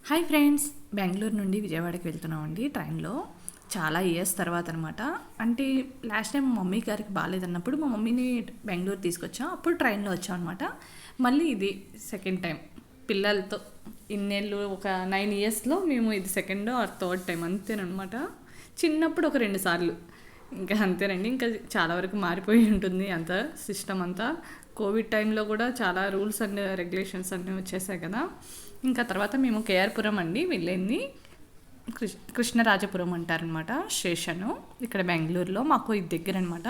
Hi friends, Bengaluru నుండి విజయవాడకి వెళ్తున్నామండి ట్రైన్లో. చాలా ఇయర్స్ తర్వాత అనమాట. అంటే లాస్ట్ టైం మా మమ్మీ గారికి బాగాలేదన్నప్పుడు మా మమ్మీని బెంగళూరు తీసుకొచ్చాం. అప్పుడు ట్రైన్లో వచ్చాం అనమాట. మళ్ళీ ఇది సెకండ్ టైం పిల్లలతో. ఇన్నేళ్ళు ఒక 9 ఇయర్స్లో మేము ఇది సెకండ్ ఆర్ థర్డ్ టైం అంతేనమాట. చిన్నప్పుడు ఒక 2 సార్లు, ఇంకా అంతేనండి. ఇంకా చాలా వరకు మారిపోయి ఉంటుంది అంత సిస్టమ్ అంతా. కోవిడ్ టైంలో కూడా చాలా రూల్స్ అండ్ రెగ్యులేషన్స్ అన్నీ వచ్చేసాయి కదా. ఇంకా తర్వాత మేము కేఆర్పురం అండి వెళ్ళింది. కృష్ణరాజపురం అంటారనమాట స్టేషను. ఇక్కడ బెంగళూరులో మాకు ఇది దగ్గర అనమాట.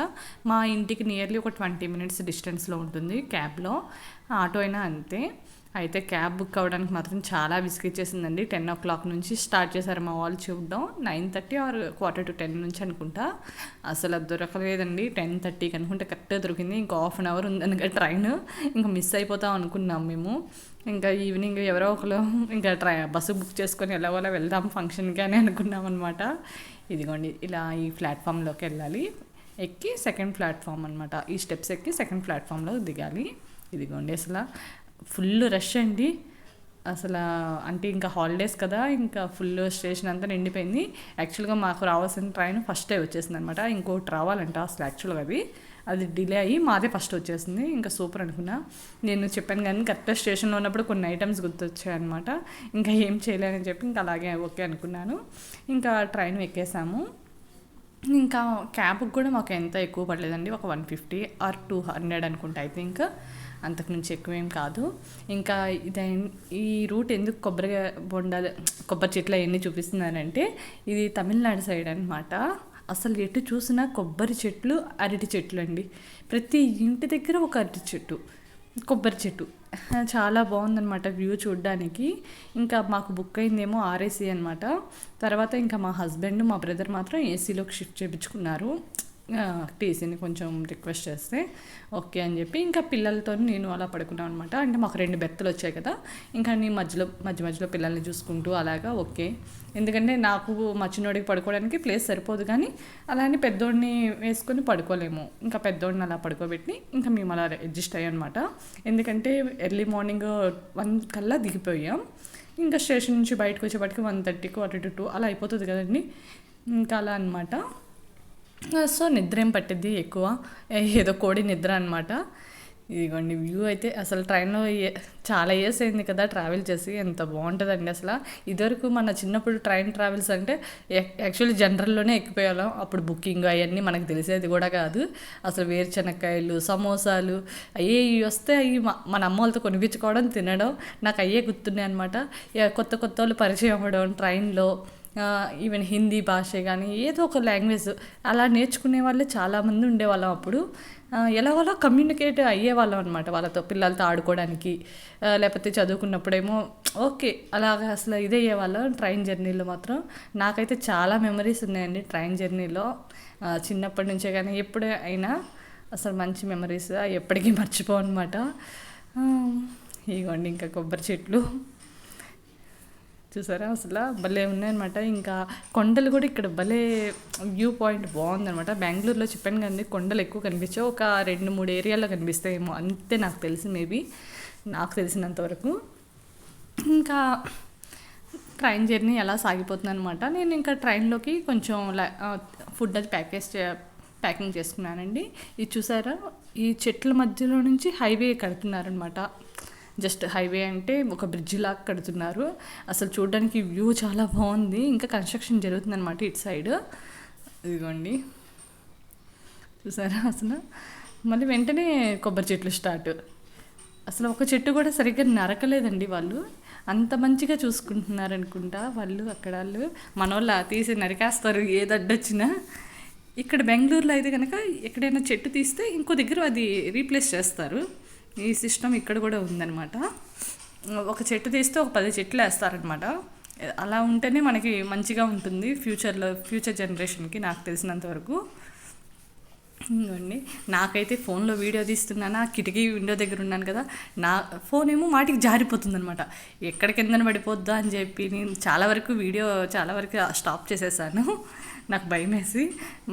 మా ఇంటికి నియర్లీ ఒక 20 మినిట్స్ డిస్టెన్స్లో ఉంటుంది క్యాబ్లో. ఆటో అయినా అంతే. అయితే క్యాబ్ బుక్ అవ్వడానికి మాత్రం చాలా విసిగిచ్చేసిందండి. 10 o'clock నుంచి స్టార్ట్ చేశారు మా వాళ్ళు చూడడం. 9:30 ఆర్ 9:45 నుంచి అనుకుంటా. అసలు అది దొరకలేదండి. 10:30కి అనుకుంటే కరెక్ట్గా దొరికింది. ఇంకా ½ an hour ఉందనగా ట్రైన్. ఇంకా మిస్ అయిపోతాం అనుకున్నాం మేము. ఇంకా ఈవినింగ్ ఎవరో ఒకరు ఇంకా బస్సు బుక్ చేసుకొని ఎలాగోలా వెళ్దాం ఫంక్షన్కి అని అనుకున్నాం అనమాట. ఇదిగోండి ఇలా ఈ ప్లాట్ఫామ్లోకి వెళ్ళాలి. ఎక్కి సెకండ్ ప్లాట్ఫామ్ అనమాట. ఈ స్టెప్స్ ఎక్కి సెకండ్ ప్లాట్ఫామ్లో దిగాలి. ఇదిగోండి అసలు ఫుల్ రష్ అండి. అసలు అంటే ఇంకా హాలిడేస్ కదా, ఇంకా ఫుల్ స్టేషన్ అంతా నిండిపోయింది. యాక్చువల్గా మాకు రావాల్సిన ట్రైన్ ఫస్టే వచ్చేసింది అనమాట. ఇంకోటి రావాలంట అసలు యాక్చువల్గా అది డిలే అయ్యి మాదే ఫస్ట్ వచ్చేసింది. ఇంకా సూపర్ అనుకున్నా. నేను చెప్పాను కానీ కరెక్ట్గా స్టేషన్లో ఉన్నప్పుడు కొన్ని ఐటమ్స్ గుర్తొచ్చాయి అనమాట. ఇంకా ఏం చేయలేదని చెప్పి ఇంకా అలాగే ఓకే అనుకున్నాను. ఇంకా ట్రైన్ ఎక్కేసాము. ఇంకా క్యాబ్కి కూడా మాకు ఎంత ఎక్కువ పడలేదండి. ఒక 150 ఆర్ 200 అనుకుంటా. అయితే ఇంకా అంతకుమించి ఎక్కువేం కాదు. ఇంకా ఈ రూట్ ఎందుకు కొబ్బరి చెట్లు అవన్నీ చూపిస్తున్నారంటే ఇది తమిళనాడు సైడ్ అనమాట. అసలు ఎటు చూసినా కొబ్బరి చెట్లు, అరటి చెట్లు అండి. ప్రతి ఇంటి దగ్గర ఒక అరటి చెట్టు, కొబ్బరి చెట్టు. చాలా బాగుందనమాట వ్యూ చూడడానికి. ఇంకా మాకు బుక్ అయిందేమో ఆర్ఏసీ అనమాట. తర్వాత ఇంకా మా హస్బెండ్ మా బ్రదర్ మాత్రం ఏసీలోకి షిఫ్ట్ చేయించుకున్నారు. టీసీని కొంచెం రిక్వెస్ట్ చేస్తే ఓకే అని చెప్పి ఇంకా పిల్లలతో నేను అలా పడుకున్నాను అనమాట. అంటే మాకు 2 బెర్తులు వచ్చాయి కదా. ఇంకా నేను మధ్యలో పిల్లల్ని చూసుకుంటూ అలాగా ఓకే. ఎందుకంటే నాకు మా చిన్నోడికి పడుకోవడానికి ప్లేస్ సరిపోదు, కానీ అలానే పెద్దోడిని వేసుకొని పడుకోలేము. ఇంకా పెద్దోడిని అలా పడుకోబెట్టి ఇంకా మేము అలా అడ్జస్ట్ అయ్యాం అనమాట. ఎందుకంటే ఎర్లీ మార్నింగ్ 1 కల్లా దిగిపోయాం. ఇంకా స్టేషన్ నుంచి బయటకు వచ్చేపటికి 1:30 అటు 2 అలా అయిపోతుంది కదండి. ఇంకా అలా అనమాట. సో నిద్ర ఏం పట్టిద్ది ఎక్కువ, ఏదో కోడి నిద్ర అనమాట. ఇదిగోండి వ్యూ అయితే అసలు ట్రైన్లో చాలా ఇయర్స్ అయింది కదా ట్రావెల్ చేసి. ఎంత బాగుంటుందండి అసలు. ఇదివరకు మన చిన్నప్పుడు ట్రైన్ ట్రావెల్స్ అంటే యాక్చువల్లీ జనరల్లోనే ఎక్కిపోయాం. అప్పుడు బుకింగ్ అవన్నీ మనకు తెలిసేది కూడా కాదు. అసలు వేరుశనక్కాయలు, సమోసాలు అయ్యే వస్తే అవి మన అమ్మ వాళ్ళతో కొనిపించుకోవడం, తినడం నాకు అయ్యే గుర్తున్నాయి అనమాట. కొత్త వాళ్ళు పరిచయం అవ్వడం ట్రైన్లో. ఈవెన్ హిందీ భాష కానీ ఏదో ఒక లాంగ్వేజ్ అలా నేర్చుకునే వాళ్ళే చాలామంది ఉండేవాళ్ళం అప్పుడు. ఎలాగోలా కమ్యూనికేట్ అయ్యేవాళ్ళం అనమాట వాళ్ళతో, పిల్లలతో ఆడుకోవడానికి. లేకపోతే చదువుకున్నప్పుడేమో ఓకే అలాగా అసలు ఇదయ్యేవాళ్ళం. ట్రైన్ జర్నీలో మాత్రం నాకైతే చాలా మెమరీస్ ఉన్నాయండి ట్రైన్ జర్నీలో. చిన్నప్పటి నుంచే కానీ ఎప్పుడే అయినా అసలు మంచి మెమరీస్ ఎప్పటికీ మర్చిపోవన్నమాట. ఇదిగోండి ఇంకా కొబ్బరి చెట్లు చూసారా అసలు భలే ఉన్నాయన్నమాట. ఇంకా కొండలు కూడా ఇక్కడ భలే వ్యూ పాయింట్ బాగుందనమాట. బెంగళూరులో చెప్పాను కానీ కొండలు ఎక్కువ కనిపించావు, ఒక 2-3 ఏరియాలో కనిపిస్తాయేమో అంతే నాకు తెలిసి, మేబీ నాకు తెలిసినంతవరకు. ఇంకా ట్రైన్ జర్నీ ఎలా సాగిపోతుంది అనమాట. నేను ఇంకా ట్రైన్లోకి కొంచెం ఫుడ్ అది ప్యాకింగ్ చేసుకున్నానండి. ఇది చూసారా, ఈ చెట్ల మధ్యలో నుంచి హైవే కడుతున్నారనమాట. జస్ట్ హైవే అంటే ఒక బ్రిడ్జ్ లాగా కడుతున్నారు. అసలు చూడడానికి వ్యూ చాలా బాగుంది. ఇంకా కన్స్ట్రక్షన్ జరుగుతుందన్నమాట ఇటు సైడ్. ఇదిగోండి చూసారా అసలు. మళ్ళీ వెంటనే కొబ్బరి చెట్లు స్టార్ట్. అసలు ఒక చెట్టు కూడా సరిగ్గా నరకలేదండి వాళ్ళు. అంత మంచిగా చూసుకుంటున్నారు అనుకుంటా వాళ్ళు. అక్కడ వాళ్ళు మనోళ్ళ తీసి నరికేస్తారు ఏది అడ్డొచ్చినా. ఇక్కడ బెంగళూరులో అయితే కనుక ఎక్కడైనా చెట్టు తీస్తే ఇంకో దగ్గర అది రీప్లేస్ చేస్తారు. ఈ సిస్టమ్ ఇక్కడ కూడా ఉందన్నమాట. ఒక చెట్టు తీస్తే ఒక 10 చెట్లు వేస్తారనమాట. అలా ఉంటేనే మనకి మంచిగా ఉంటుంది ఫ్యూచర్ జనరేషన్కి నాకు తెలిసినంతవరకు. ఇవ్వండి నాకైతే ఫోన్లో వీడియో తీస్తున్నానా, కిటికీ విండో దగ్గర ఉన్నాను కదా, నా ఫోన్ ఏమో మాటికి జారిపోతుంది అనమాట. ఎక్కడ కిందన పడిపోద్దా అని చెప్పి నేను చాలా వరకు స్టాప్ చేసేసాను. నాకు భయం వేసి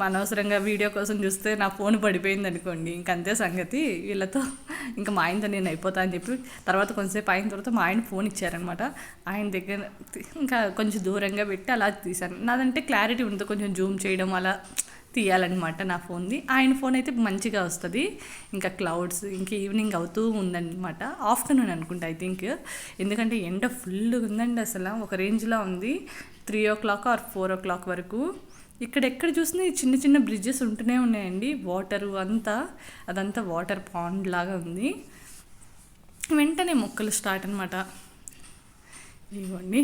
అనవసరంగా వీడియో కోసం చూస్తే నా ఫోన్ పడిపోయింది అనుకోండి, ఇంకంతే సంగతి వీళ్ళతో. ఇంకా మా ఆయనతో నేను అయిపోతా అని చెప్పి తర్వాత కొంచెంసేపు అయిన తర్వాత మా ఆయన ఫోన్ ఇచ్చారనమాట. ఆయన దగ్గర ఇంకా కొంచెం దూరంగా పెట్టి అలా తీశాను. నాదంటే క్లారిటీ ఉంటుంది, కొంచెం జూమ్ చేయడం అలా తీయాలన్నమాట నా ఫోన్ది. ఆయన ఫోన్ అయితే మంచిగా వస్తుంది. ఇంకా క్లౌడ్స్ ఇంకా ఈవినింగ్ అవుతూ ఉందన్నమాట, ఆఫ్టర్నూన్ అనుకుంటా ఐ థింక్, ఎందుకంటే ఎండ ఫుల్ ఉందండి అసలు, ఒక రేంజ్లో ఉంది. 3 or 4 వరకు ఇక్కడెక్కడ చూసినా ఈ చిన్న చిన్న బ్రిడ్జెస్ ఉంటూనే ఉన్నాయండి. వాటరు అదంతా వాటర్ పాండ్ లాగా ఉంది. వెంటనే మొక్కలు స్టార్ట్ అనమాట. ఇవ్వండి,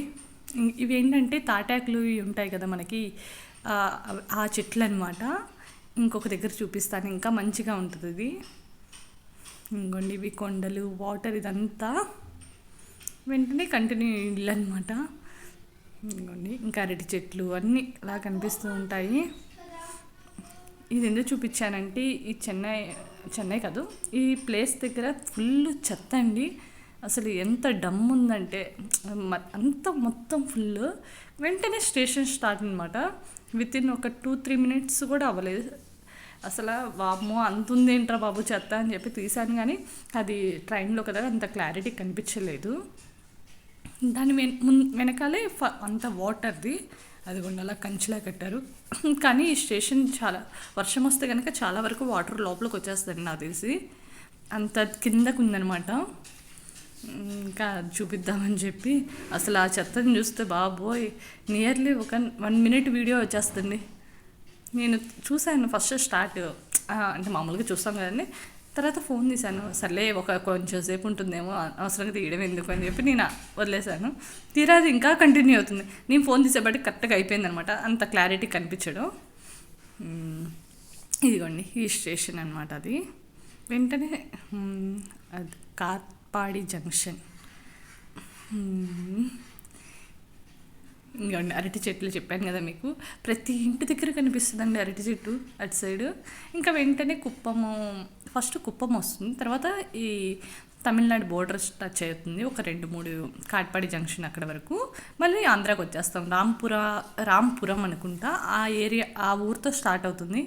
ఇవి ఏంటంటే తాటాకులు ఇవి ఉంటాయి కదా మనకి, ఆ చెట్లు అనమాట. ఇంకొక దగ్గర చూపిస్తాను, ఇంకా మంచిగా ఉంటుంది ఇది. ఇంకోండి ఇవి కొండలు, వాటర్, ఇదంతా వెంటనే కంటిన్యూ ఇల్లు అనమాట. ఇంకోండి ఇంకా అరటి చెట్లు అన్నీ అలా కనిపిస్తూ ఉంటాయి. ఇది ఎందుకు చూపించానంటే ఈ చెన్నై కాదు, ఈ ప్లేస్ దగ్గర ఫుల్ చెత్త అండి. అసలు ఎంత డమ్ ఉందంటే అంత మొత్తం ఫుల్. వెంటనే స్టేషన్ స్టార్ట్ అనమాట. వితిన్ ఒక 2-3 minutes కూడా అవ్వలేదు. అసలు వామ్మో అంత ఉందేంట్రా బాబు చెత్త అని చెప్పి తీసాను, కానీ అది ట్రైన్లో కదా అంత క్లారిటీ కనిపించలేదు. దాని వెనకాలే అంత వాటర్ది, అది కూడా అలా కంచిలా కట్టారు. కానీ ఈ స్టేషన్ చాలా వర్షం వస్తే కనుక చాలా వరకు వాటర్ లోపలికి వచ్చేస్తుంది నాకు తెలిసి, అంత కిందకు ఉందనమాట. ఇంకా చూపిద్దామని చెప్పి అసలు ఆ చెత్తని చూస్తే బాబోయ్ నియర్లీ ఒక 1 minute వీడియో వచ్చేస్తుంది. నేను చూశాను ఫస్ట్ స్టార్ట్, అంటే మామూలుగా చూస్తాం కదండి, తర్వాత ఫోన్ తీశాను. సర్లే కొంచెం సేపు ఉంటుందేమో, అవసరంగా తీయడం ఎందుకు అని చెప్పి నేను వదిలేశాను. తీరాది ఇంకా కంటిన్యూ అవుతుంది. నేను ఫోన్ తీసేబట్టి కరెక్ట్గా అయిపోయింది అనమాట, అంత క్లారిటీ కనిపించడం. ఇదిగోండి ఈ స్టేషన్ అనమాట. అది వెంటనే అది కాట్పాడి జంక్షన్. ఇంకోండి అరటి చెట్లు చెప్పాను కదా మీకు, ప్రతి ఇంటి దగ్గర కనిపిస్తుందండి అరటి చెట్టు అటు సైడు. ఇంకా వెంటనే ఫస్ట్ కుప్పం వస్తుంది, తర్వాత ఈ తమిళనాడు బోర్డర్ టచ్ అవుతుంది, ఒక 2-3 కాట్పాడి జంక్షన్ అక్కడ వరకు. మళ్ళీ ఆంధ్రాకి వచ్చేస్తాం, రాంపురం అనుకుంటా ఆ ఏరియా, ఆ ఊరితో స్టార్ట్ అవుతుంది.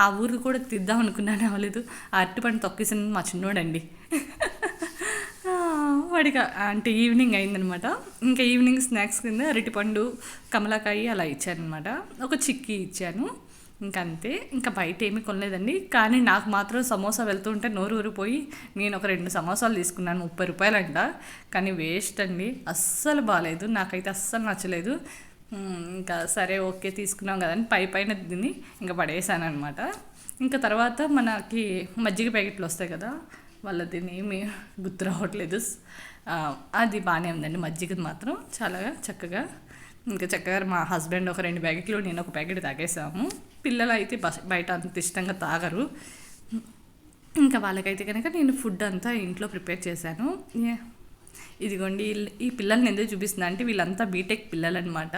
ఆ ఊరికి కూడా తిద్దాం అనుకున్నాను, అవ్వలేదు. ఆ అరటిపండు తొక్కేసింది మా చిన్నోడండి. వాడికి అంటే ఈవినింగ్ అయిందనమాట. ఇంకా ఈవినింగ్ స్నాక్స్ కింద అరటిపండు, కమలాకాయ అలా ఇచ్చానమాట, ఒక చిక్కీ ఇచ్చాను. ఇంకా అంతే, ఇంకా బయట ఏమీ కొనలేదండి. కానీ నాకు మాత్రం సమోసా వెళ్తుంటే నోరు ఊరిపోయి నేను ఒక 2 సమోసాలు తీసుకున్నాను, 30 రూపాయలంట. కానీ వేస్ట్ అండి, అస్సలు బాగాలేదు, నాకైతే అస్సలు నచ్చలేదు. ఇంకా సరే ఓకే తీసుకున్నాం కదని పైన తిని ఇంకా పడేసాను అనమాట. ఇంకా తర్వాత మనకి మజ్జిగ ప్యాకెట్లు వస్తాయి కదా, వాళ్ళది ఏమీ గుర్తు రావట్లేదు, అది బాగానే ఉందండి మజ్జిగ మాత్రం చాలా చక్కగా. ఇంకా చక్కగా మా హస్బెండ్ ఒక 2 ప్యాకెట్లు, నేను ఒక ప్యాకెట్ తాగేసాము. పిల్లలు అయితే బయట అంత ఇష్టంగా తాగరు. ఇంకా వాళ్ళకైతే కనుక నేను ఫుడ్ అంతా ఇంట్లో ప్రిపేర్ చేశాను. ఇదిగోండి ఈ పిల్లల్ని ఎందుకు చూపిస్తున్నా అంటే వీళ్ళంతా బీటెక్ పిల్లలు అనమాట,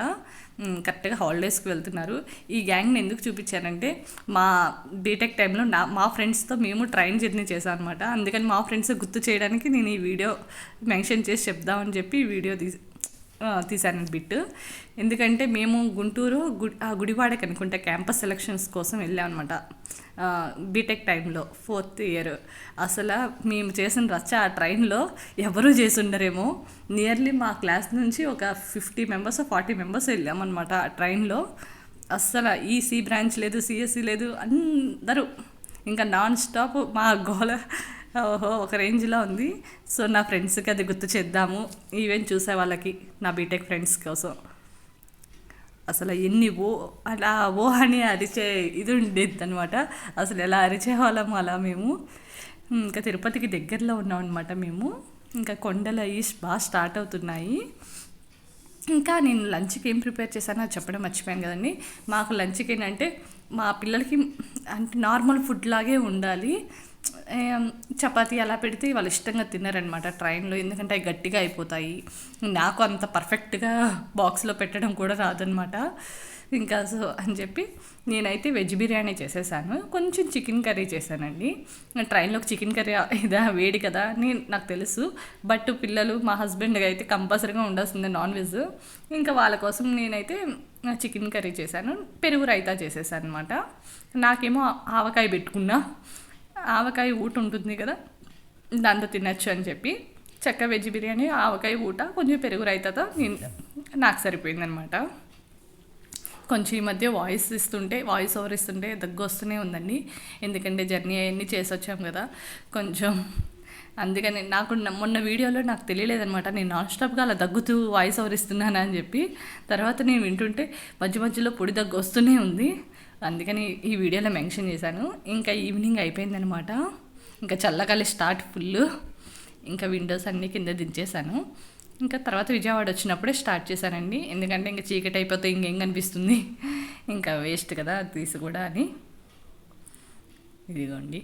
కరెక్ట్గా హాలిడేస్కి వెళ్తున్నారు. ఈ గ్యాంగ్ని ఎందుకు చూపించానంటే మా బీటెక్ టైంలో మా ఫ్రెండ్స్తో మేము ట్రైన్ జర్నీ చేశాం అనమాట. అందుకని మా ఫ్రెండ్స్ గుర్తు చేయడానికి నేను ఈ వీడియో మెన్షన్ చేసి చెప్దామని చెప్పి ఈ వీడియో తీశాను బిట్. ఎందుకంటే మేము గుంటూరు గుడివాడకి అనుకుంటే క్యాంపస్ సెలక్షన్స్ కోసం వెళ్ళాం అనమాట బీటెక్ టైంలో, 4th year. అసలు మేము చేసిన రచ్చ ఆ ట్రైన్లో ఎవరూ చేసి ఉండరేమో. నియర్లీ మా క్లాస్ నుంచి ఒక 50 members 40 members వెళ్ళామన్నమాట ఆ ట్రైన్లో. అస్సలు ఈసీ బ్రాంచ్ లేదు, సిఎస్సి లేదు, అందరూ ఇంకా నాన్ స్టాప్ మా గోల ఒక రేంజ్లో ఉంది. సో నా ఫ్రెండ్స్కి అది గుర్తు చేద్దాము, ఈవెంట్ చూసే వాళ్ళకి, నా బీటెక్ ఫ్రెండ్స్ కోసం. అసలు ఎన్ని అలా అని అరిచే ఇది ఉండేది అనమాట. అసలు ఎలా అరిచేవాళ్ళము అలా మేము. ఇంకా తిరుపతికి దగ్గరలో ఉన్నాం అనమాట మేము. ఇంకా కొండలు అవి బాగా స్టార్ట్ అవుతున్నాయి. ఇంకా నేను లంచ్కి ఏం ప్రిపేర్ చేశానో అది చెప్పడం మర్చిపోయాను కదండి. మాకు లంచ్కి ఏంటంటే మా పిల్లలకి అంటే నార్మల్ ఫుడ్ లాగే ఉండాలి. చపాతీ అలా పెడితే వాళ్ళు ఇష్టంగా తిన్నారనమాట ట్రైన్లో, ఎందుకంటే అవి గట్టిగా అయిపోతాయి. నాకు అంత పర్ఫెక్ట్గా బాక్స్లో పెట్టడం కూడా రాదనమాట. ఇంకా సో అని చెప్పి నేనైతే వెజ్ బిర్యానీ చేసేసాను, కొంచెం చికెన్ కర్రీ చేశానండి. ట్రైన్లోకి చికెన్ కర్రీ ఇదా వేడి కదా నాకు తెలుసు, బట్ పిల్లలు మా హస్బెండ్గా అయితే కంపల్సరీగా ఉండాల్సిందే నాన్ వెజ్. ఇంకా వాళ్ళ కోసం నేనైతే చికెన్ కర్రీ చేశాను, పెరుగు రైతా చేసేసాను అనమాట. నాకేమో ఆవకాయ పెట్టుకున్నా, ఆవకాయ ఊట ఉంటుంది కదా దాంతో తినచ్చు అని చెప్పి వెజ్ బిర్యానీ, ఆవకాయ ఊట, కొంచెం పెరుగు రైతాతో నాకు సరిపోయిందనమాట. కొంచెం ఈ మధ్య వాయిస్ ఓవర్ ఇస్తుంటే దగ్గు వస్తూనే ఉందండి, ఎందుకంటే జర్నీ అవన్నీ చేసి వచ్చాం కదా కొంచెం. అందుకని నాకు మొన్న వీడియోలో నాకు తెలియలేదనమాట, నేను నాన్ స్టాప్గా అలా దగ్గుతూ వాయిస్ ఓవర్ ఇస్తున్నాను అని చెప్పి. తర్వాత నేను వింటుంటే మధ్య మధ్యలో పొడి దగ్గు వస్తూనే ఉంది, అందుకని ఈ వీడియోలో మెన్షన్ చేశాను. ఇంకా ఈవినింగ్ అయిపోయిందనమాట, ఇంకా చల్లగాలి స్టార్ట్ ఫుల్. ఇంకా విండోస్ అన్నీ కింద దించేశాను. ఇంకా తర్వాత విజయవాడ వచ్చినప్పుడే స్టార్ట్ చేశానండి, ఎందుకంటే ఇంకా చీకటి అయిపోతే ఇంకేం కనిపిస్తుంది, ఇంకా వేస్ట్ కదా తీసి కూడా అని. ఇదిగోండి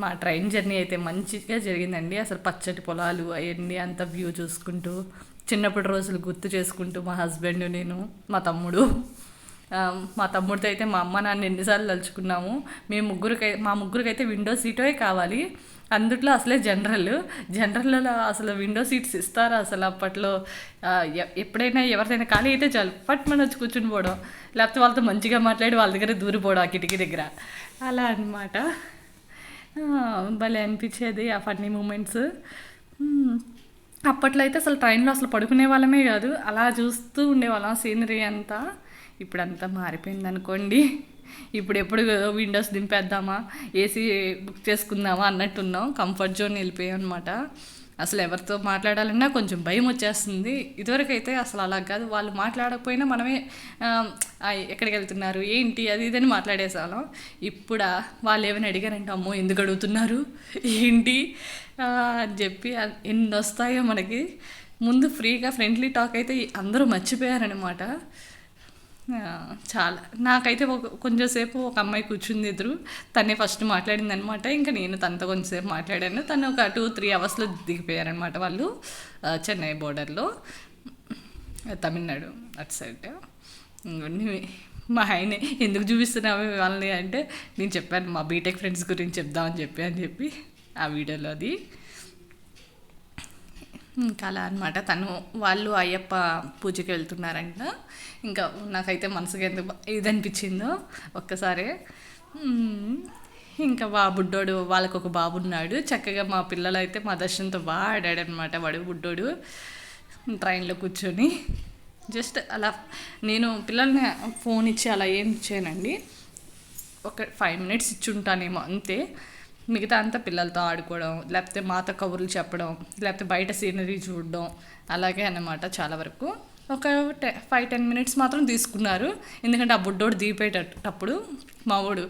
మా ట్రైన్ జర్నీ అయితే మంచిగా జరిగిందండి. అసలు పచ్చటి పొలాలు అవన్నీ అంత వ్యూ చూసుకుంటూ, చిన్నప్పటి రోజులు గుర్తు చేసుకుంటూ, మా హస్బెండ్, నేను, మా తమ్ముడితో అయితే మా అమ్మ నాన్న ఎన్నిసార్లు తలుచుకున్నాము. మా ముగ్గురికైతే విండో సీటే కావాలి. అందుట్లో అసలే జనరల్లో అసలు విండో సీట్స్ ఇస్తారా అసలు అప్పట్లో? ఎప్పుడైనా ఎవరిదైనా ఖాళీ అయితే చాలు పట్ మన వచ్చి కూర్చుని పోవడం, లేకపోతే వాళ్ళతో మంచిగా మాట్లాడి వాళ్ళ దగ్గర దూరిపోవడం ఆ కిటికీ దగ్గర, అలా అనమాట. భలే అనిపించేది ఆ ఫన్నీ మూమెంట్స్. అప్పట్లో అయితే అసలు ట్రైన్లో అసలు పడుకునే వాళ్ళమే కాదు, అలా చూస్తూ ఉండేవాళ్ళం సీనరీ అంతా. ఇప్పుడంతా మారిపోయింది అనుకోండి. ఇప్పుడు ఎప్పుడు విండోస్ దింపేద్దామా, ఏసీ బుక్ చేసుకుందామా అన్నట్టున్నాం, కంఫర్ట్ జోన్ వెళ్ళిపోయాం అనమాట. అసలు ఎవరితో మాట్లాడాలన్నా కొంచెం భయం వచ్చేస్తుంది. ఇదివరకు అయితే అసలు అలా కాదు, వాళ్ళు మాట్లాడకపోయినా మనమే ఎక్కడికి వెళ్తున్నారు ఏంటి అది ఇదని మాట్లాడేసాం. ఇప్పుడు వాళ్ళు ఏమైనా అడిగారంటే అమ్మో ఎందుకు అడుగుతున్నారు ఏంటి అని చెప్పి ఎన్ని వస్తాయో మనకి. ముందు ఫ్రీగా ఫ్రెండ్లీ టాక్ అయితే అందరూ మర్చిపోయారనమాట. చాలా నాకైతే కొంచెంసేపు ఒక అమ్మాయి కూర్చుంది ఎదురు, తనే ఫస్ట్ మాట్లాడింది అనమాట. ఇంకా నేను తనతో కొంచెంసేపు మాట్లాడాను. తను ఒక 2-3 అవర్స్లో దిగిపోయారనమాట వాళ్ళు, చెన్నై బోర్డర్లో, తమిళనాడు అటు సైడ్. మా ఆయన ఎందుకు చూపిస్తున్నావు వాళ్ళని అంటే నేను చెప్పాను మా బీటెక్ ఫ్రెండ్స్ గురించి చెప్దామని చెప్పి ఆ వీడియోలో అది. ఇంకా అలా అనమాట. వాళ్ళు అయ్యప్ప పూజకి వెళ్తున్నారంట. ఇంకా నాకైతే మనసుకి ఎంత ఇది అనిపించిందో ఒక్కసారి. ఇంకా బుడ్డోడు, వాళ్ళకు ఒక బాబు ఉన్నాడు, చక్కగా మా పిల్లలు అయితే మా దర్శనంతో బాగా ఆడాడనమాట. వాడు బుడ్డోడు ట్రైన్లో కూర్చొని జస్ట్ అలా. నేను పిల్లల్ని ఫోన్ ఇచ్చి అలా ఏం ఇచ్చానండి, ఒక 5 minutes ఇచ్చి ఉంటానేమో అంతే. మిగతా అంతా పిల్లలతో ఆడుకోవడం, లేకపోతే మాతో కబుర్లు చెప్పడం, లేకపోతే బయట సీనరీ చూడడం, అలాగే అన్నమాట. చాలా వరకు ఒక 5-10 minutes మాత్రం తీసుకున్నారు, ఎందుకంటే ఆ బుడ్డోడు దిగిపోయేటప్పుడు మావాడు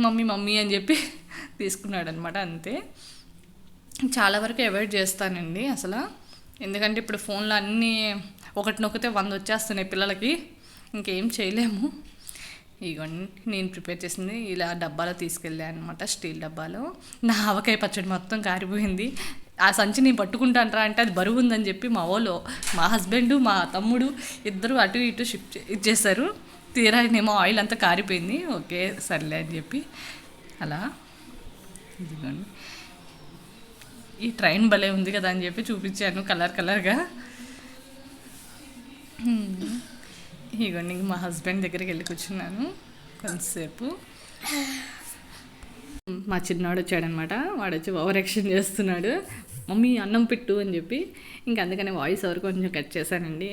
మమ్మీ అని చెప్పి తీసుకున్నాడు అనమాట, అంతే. చాలా వరకు అవాయిడ్ చేస్తానండి అసలు, ఎందుకంటే ఇప్పుడు ఫోన్లో అన్నీ ఒకటి నొక్కితే 100 వచ్చేస్తున్నాయి పిల్లలకి, ఇంకేం చేయలేము. ఇగోండి నేను ప్రిపేర్ చేసింది ఇలా డబ్బాలో తీసుకెళ్ళాను అనమాట, స్టీల్ డబ్బాలో. నా ఆవకాయ పచ్చడి మొత్తం కారిపోయింది. ఆ సంచి నేను పట్టుకుంటానరా అంటే అది బరువు ఉందని చెప్పి మా హస్బెండ్, మా తమ్ముడు ఇద్దరు అటు ఇటు షిఫ్ట్ ఇచ్చేసారు. తీరానేమో ఆయిల్ అంతా కారిపోయింది. ఓకే సర్లే అని చెప్పి అలా. ఇదిగోండి ఈ ట్రైన్ భలే ఉంది కదా అని చెప్పి చూపించాను కలర్గా. ఇగోండి మా హస్బెండ్ దగ్గరికి వెళ్ళి కూర్చున్నాను కొంతసేపు. మా చిన్నవాడు వచ్చాడనమాట, వాడు వచ్చి ఓవర్ యాక్షన్ చేస్తున్నాడు, మమ్మీ అన్నం పెట్టు అని చెప్పి. ఇంకా అందుకని వాయిస్ ఓవర్ కొంచెం కట్ చేశానండి,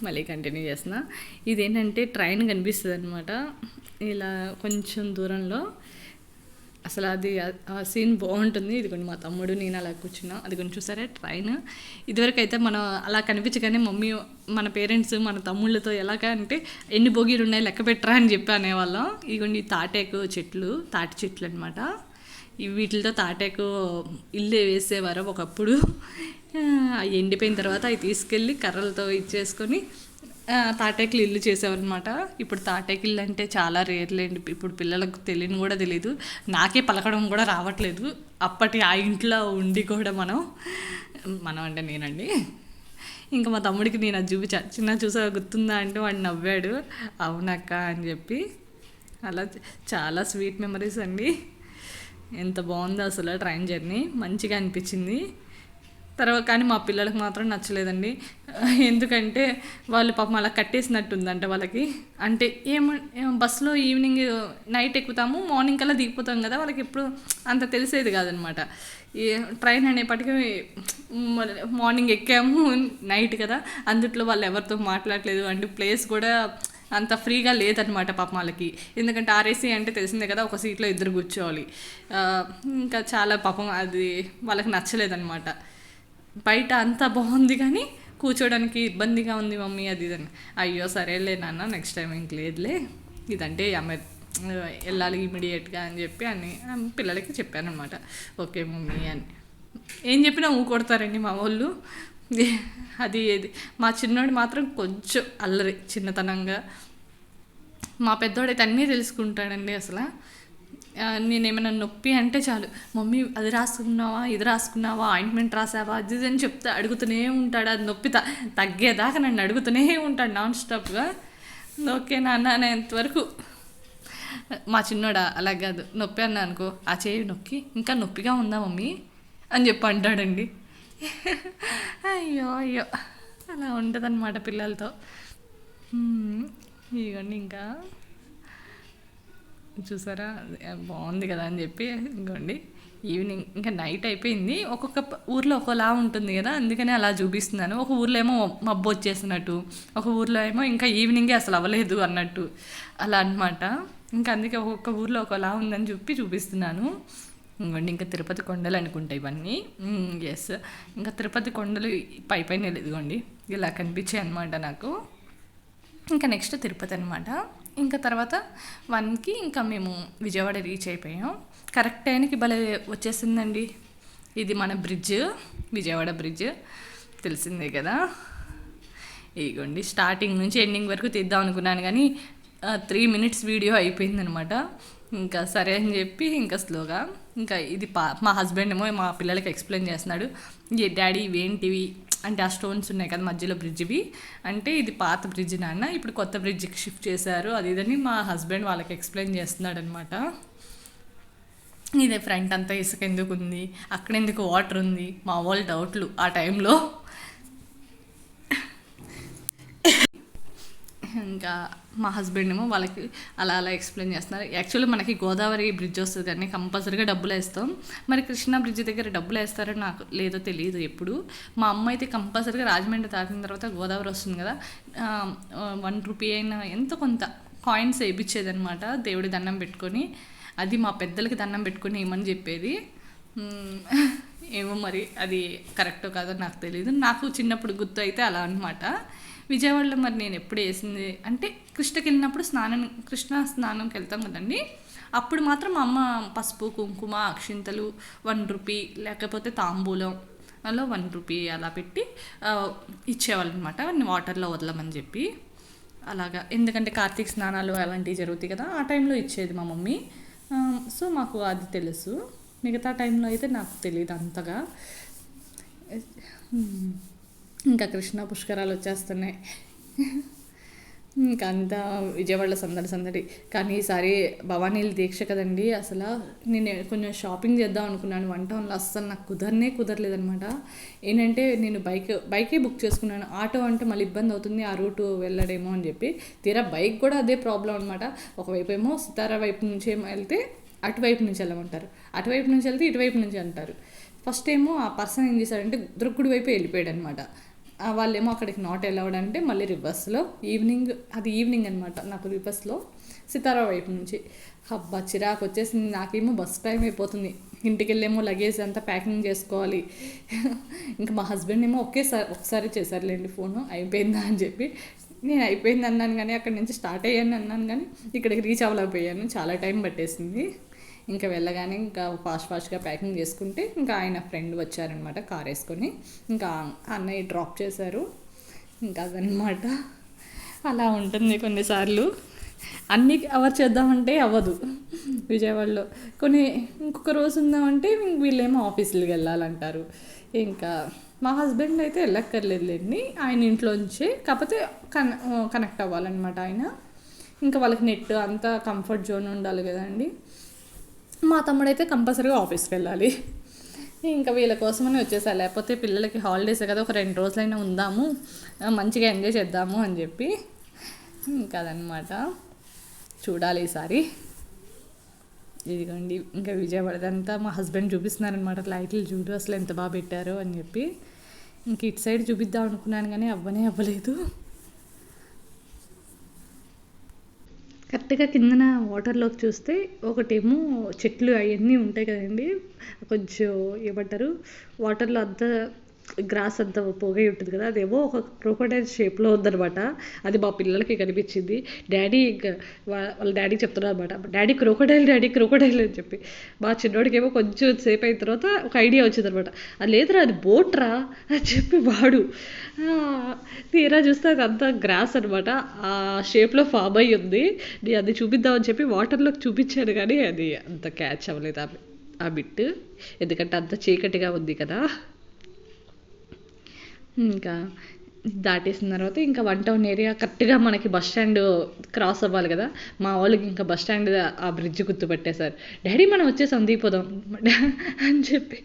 మళ్ళీ కంటిన్యూ చేస్తున్నా. ఇదేంటంటే ట్రైన్ కనిపిస్తుంది అనమాట ఇలా కొంచెం దూరంలో, అసలు అది ఆ సీన్ బాగుంటుంది. ఇదిగోండి మా తమ్ముడు నేను అలా కూర్చున్నాం, అది కొంచెం చూసారా ట్రైన్. ఇదివరకు అయితే మనం అలా కనిపించగానే మమ్మీ మన పేరెంట్స్ మన తమ్ముళ్ళతో ఎలాగా అంటే ఎన్ని బోగీలు ఉన్నాయి లెక్క పెట్టరా అని చెప్పి అనేవాళ్ళం. ఇదిగోండి తాటి చెట్లు అనమాట, వీటితో తాటేకు ఇల్లు వేసేవారు ఒకప్పుడు. అవి ఎండిపోయిన తర్వాత అవి తీసుకెళ్ళి కర్రలతో ఇచ్చేసుకొని తాటాకులు ఇల్లు చేసేవారనమాట. ఇప్పుడు తాటాకిల్లు అంటే చాలా రేర్లేండి. ఇప్పుడు పిల్లలకు తెలియని కూడా తెలీదు. నాకే పలకడం కూడా రావట్లేదు. అప్పటి ఆ ఇంట్లో ఉండి కూడా మనం అంటే నేనండి. ఇంకా మా తమ్ముడికి నేను అది చూపించా, చిన్న చూసా గుర్తుందా అంటే వాడు నవ్వాడు, అవునక్క అని చెప్పి. అలా చాలా స్వీట్ మెమరీస్ అండి. ఎంత బాగుందో అసలు ట్రైన్ జర్నీ, మంచిగా అనిపించింది. తర్వాత కానీ మా పిల్లలకు మాత్రం నచ్చలేదండి. ఎందుకంటే వాళ్ళు పాపం అలా కట్టేసినట్టుందంట వాళ్ళకి. అంటే బస్సులో ఈవినింగ్ నైట్ ఎక్కుతాము, మార్నింగ్ కల్లా దిగిపోతాం కదా, వాళ్ళకి ఎప్పుడు అంత తెలిసేది కాదనమాట. ఈ ట్రైన్ అనేప్పటికీ మార్నింగ్ ఎక్కాము, నైట్ కదా, అందుట్లో వాళ్ళు ఎవరితో మాట్లాడలేదు. అంటే ప్లేస్ కూడా అంత ఫ్రీగా లేదనమాట పాపం వాళ్ళకి. ఎందుకంటే ఆర్ఏసీ అంటే తెలిసిందే కదా, ఒక సీట్లో ఇద్దరు కూర్చోవాలి. ఇంకా చాలా పాపం అది వాళ్ళకి నచ్చలేదన్నమాట. బయట అంతా బాగుంది కానీ కూర్చోడానికి ఇబ్బందిగా ఉంది మమ్మీ అది ఇదని. అయ్యో సరేలే నాన్న, నెక్స్ట్ టైం ఇంక లేదులే, ఇదంటే వెళ్ళాలి ఇమీడియట్గా అని చెప్పి పిల్లలకి చెప్పాను అనమాట. ఓకే మమ్మీ అని ఏం చెప్పినా కొడతారండి మా వాళ్ళు. అది మా చిన్నోడు మాత్రం కొంచెం అల్లరి చిన్నతనంగా. మా పెద్దోడైతే అన్నీ తెలుసుకుంటాడండి అసలు. నేనేమైనా నొప్పి అంటే చాలు, మమ్మీ అది రాసుకున్నావా, ఇది రాసుకున్నావా, ఆయింట్మెంట్ రాసావా, అది అని చెప్తే అడుగుతూనే ఉంటాడు. అది నొప్పి తగ్గేదాకా నన్ను అడుగుతూనే ఉంటాడు నాన్ స్టాప్గా. ఓకే నాన్న అనేంతవరకు. మా చిన్నోడా అలా కాదు, నొప్పి అన్నా అనుకో, ఆ చేయి నొక్కి ఇంకా నొప్పిగా ఉందా మమ్మీ అని చెప్పి అంటాడండి. అయ్యో అయ్యో అలా ఉంటుందన్నమాట పిల్లలతో. ఇవన్నీ ఇంకా చూసారా, బాగుంది కదా అని చెప్పి. ఇంకోండి ఈవినింగ్ ఇంకా నైట్ అయిపోయింది. ఒక్కొక్క ఊర్లో ఒకలా ఉంటుంది కదా, అందుకని అలా చూపిస్తున్నాను. ఒక ఊర్లో ఏమో మబ్బు వచ్చేసినట్టు, ఒక ఊర్లో ఏమో ఇంకా ఈవినింగే అసలు అవ్వలేదు అన్నట్టు, అలా అనమాట. ఇంకా అందుకే ఒక్కొక్క ఊర్లో ఒకలా ఉందని చూపిస్తున్నాను. ఇంకోండి ఇంకా తిరుపతి కొండలు అనుకుంటా ఇవన్నీ. ఎస్, ఇంకా తిరుపతి కొండలు పైన ఇదిగోండి ఇలా కనిపించాయి అనమాట నాకు. ఇంకా నెక్స్ట్ తిరుపతి అనమాట. ఇంకా తర్వాత 1కి ఇంకా మేము విజయవాడ రీచ్ అయిపోయాం. కరెక్ట్ టైంకి భలే వచ్చేసిందండి. ఇది మన బ్రిడ్జ్, విజయవాడ బ్రిడ్జ్ తెలిసిందే కదా. ఇదిగోండి స్టార్టింగ్ నుంచి ఎండింగ్ వరకు తీద్దాం అనుకున్నాను కానీ 3 minutes వీడియో అయిపోయిందనమాట. ఇంకా సరే అని చెప్పి ఇంకా స్లోగా ఇంకా ఇది మా హస్బెండ్ ఏమో మా పిల్లలకి ఎక్స్ప్లెయిన్ చేస్తున్నాడు. డాడీ ఇవేంటివి అంటే ఆ స్టోన్స్ ఉన్నాయి కదా మధ్యలో బ్రిడ్జ్వి, అంటే ఇది పాత బ్రిడ్జ్ నాన్న, ఇప్పుడు కొత్త బ్రిడ్జ్కి షిఫ్ట్ చేశారు అది ఇదని మా హస్బెండ్ వాళ్ళకి ఎక్స్ప్లెయిన్ చేస్తున్నాడు అనమాట. ఇదే ఫ్రంట్ అంతా ఇసుక ఎందుకు ఉంది, అక్కడ ఎందుకు వాటర్ ఉంది, మా వాళ్ళు డౌట్లు ఆ టైంలో. ఇంకా మా హస్బెండ్ ఏమో వాళ్ళకి అలా ఎక్స్ప్లెయిన్ చేస్తున్నారు. యాక్చువల్లీ మనకి గోదావరి బ్రిడ్జ్ వస్తుంది కానీ కంపల్సరీగా డబ్బులు వేస్తాం. మరి కృష్ణా బ్రిడ్జ్ దగ్గర డబ్బులు వేస్తారో నాకు లేదో తెలియదు ఎప్పుడు. మా అమ్మ అయితే కంపల్సరీగా రాజమండ్రి దాటిన తర్వాత గోదావరి వస్తుంది కదా, 1 రూపీ అయినా ఎంత కొంత కాయిన్స్ వేయించేది అనమాట దేవుడి దండం పెట్టుకొని. అది మా పెద్దలకి దండం పెట్టుకొని ఏమని చెప్పేది. ఏమో మరి అది కరెక్టో కాదో నాకు తెలియదు. నాకు చిన్నప్పుడు గుర్తు అయితే అలా అనమాట. విజయవాడలో మరి నేను ఎప్పుడు వేసింది అంటే కృష్ణకి వెళ్ళినప్పుడు కృష్ణ స్నానంకి వెళ్తాం కదండి, అప్పుడు మాత్రం మా అమ్మ పసుపు కుంకుమ అక్షింతలు 1 రూపీ లేకపోతే తాంబూలం అలా 1 రూపీ అలా పెట్టి ఇచ్చేవాళ్ళు అనమాట, వాటర్లో వదలమని చెప్పి. అలాగా ఎందుకంటే కార్తీక స్నానాలు అలాంటివి జరుగుతాయి కదా, ఆ టైంలో ఇచ్చేది మా మమ్మీ. సో మాకు అది తెలుసు, మిగతా టైంలో అయితే నాకు తెలియదు అంతగా. ఇంకా కృష్ణ పుష్కరాలు వచ్చేస్తున్నాయి. ఇంకా అంతా విజయవాడలో సందడి. కానీ ఈసారి భవానీల దీక్ష కదండి, అసలు నేను కొంచెం షాపింగ్ చేద్దాం అనుకున్నాను 1 టౌన్లో, అస్సలు నాకు కుదరలేదనమాట. ఏంటంటే నేను బైకే బుక్ చేసుకున్నాను. ఆటో అంటే మళ్ళీ ఇబ్బంది అవుతుంది, ఆ రూటు వెళ్ళడేమో అని చెప్పి. తీరా బైక్ కూడా అదే ప్రాబ్లం అనమాట. ఒకవైపు ఏమో సితారా వైపు నుంచి ఏమో వెళ్తే అటువైపు నుంచి వెళ్ళమంటారు, అటువైపు నుంచి వెళ్తే ఇటువైపు నుంచి అంటారు. ఫస్ట్ ఏమో ఆ పర్సన్ ఏం చేశాడంటే దుర్గుడి వైపు వెళ్ళిపోయాడు అనమాట. వాళ్ళేమో అక్కడికి నాట్ అలౌడ్ అంటే మళ్ళీ రివర్స్లో ఈవినింగ్ అనమాట, నాకు రివర్స్లో సితారా వైపు నుంచి. హబ్బా చిరాకు వచ్చేసింది. నాకేమో బస్ టైం అయిపోతుంది, ఇంటికి వెళ్ళేమో లగేజ్ అంతా ప్యాకింగ్ చేసుకోవాలి. ఇంకా మా హస్బెండ్ ఏమో ఒకసారి చేశారులేండి ఫోను, అయిపోయిందా అని చెప్పి. నేను అయిపోయింది అన్నాను కానీ అక్కడి నుంచి స్టార్ట్ అయ్యాను అన్నాను కానీ ఇక్కడికి రీచ్ అవ్వలేకపోయాను, చాలా టైం పట్టేసింది. ఇంకా వెళ్ళగానే ఇంకా ఫాస్ట్గా ప్యాకింగ్ చేసుకుంటే ఇంకా ఆయన ఫ్రెండ్ వచ్చారనమాట కార్ వేసుకొని, ఇంకా అన్నయ్య డ్రాప్ చేశారు. ఇంకా అదనమాట. అలా ఉంటుంది కొన్నిసార్లు. అన్నీ కవర్ చేద్దామంటే అవ్వదు విజయవాడలో. కొన్ని ఇంకొక రోజు ఉందామంటే వీళ్ళేమో ఆఫీసులకి వెళ్ళాలంటారు. ఇంకా మా హస్బెండ్ అయితే వెళ్ళక్కర్లేదులేండి, ఆయన ఇంట్లోంచే, కాకపోతే కనెక్ట్ అవ్వాలన్నమాట ఆయన. ఇంకా వాళ్ళకి నెట్ అంతా కంఫర్ట్ జోన్ ఉండాలి కదండి. మా తమ్ముడైతే కంపల్సరీగా ఆఫీస్కి వెళ్ళాలి. ఇంకా వీళ్ళ కోసమని వచ్చేసా, లేకపోతే పిల్లలకి హాలిడేస్ కదా, ఒక 2 రోజులైనా ఉందాము, మంచిగా ఎంజాయ్ చేద్దాము అని చెప్పి. ఇంకా అదనమాట, చూడాలి ఈసారి. ఇదిగోండి ఇంకా విజయవాడదంతా మా హస్బెండ్ చూపిస్తున్నారనమాట, లైట్లు చూడు అసలు ఎంత బాగా పెట్టారో అని చెప్పి. ఇంక ఇటు సైడ్ చూపిద్దాం అనుకున్నాను కానీ అవ్వలేదు. కరెక్ట్గా కిందన వాటర్లోకి చూస్తే ఒకటేమో చెట్లు అవన్నీ ఉంటాయి కదండి, కొంచెం ఏమంటారు, వాటర్లో అంతా గ్రాస్ అంతా పోగై ఉంటుంది కదా, అదేమో ఒక క్రోకోడైల్ షేప్లో ఉందనమాట. అది మా పిల్లలకి కనిపించింది. డాడీ ఇంకా వాళ్ళ డాడీ చెప్తున్నారు అనమాట, డాడీ క్రోకోడైల్ అని చెప్పి. మా చిన్నోడికి ఏమో కొంచెం సేపు అయిన తర్వాత ఒక ఐడియా వచ్చింది అనమాట, అది లేదురా అది బోట్రా అని చెప్పి వాడు. తీరా చూస్తే అది అంతా గ్రాస్ అనమాట, ఆ షేప్లో ఫామ్ అయ్యి ఉంది. నేను అది చూపిద్దామని చెప్పి వాటర్లోకి చూపించాను కానీ అది అంత క్యాచ్ అవ్వలేదు ఆ బిట్, ఎందుకంటే అంత చీకటిగా ఉంది కదా. ఇంకా దాటేసిన తర్వాత ఇంకా 1 టౌన్ ఏరియా కరెక్ట్గా మనకి బస్ స్టాండ్ క్రాస్ అవ్వాలి కదా. మా వాళ్ళకి ఇంకా బస్ స్టాండ్ ఆ బ్రిడ్జ్ గుర్తుపట్టేశారు. డాడీ మనం వచ్చేసాం దిగిపోదాం అని చెప్పి.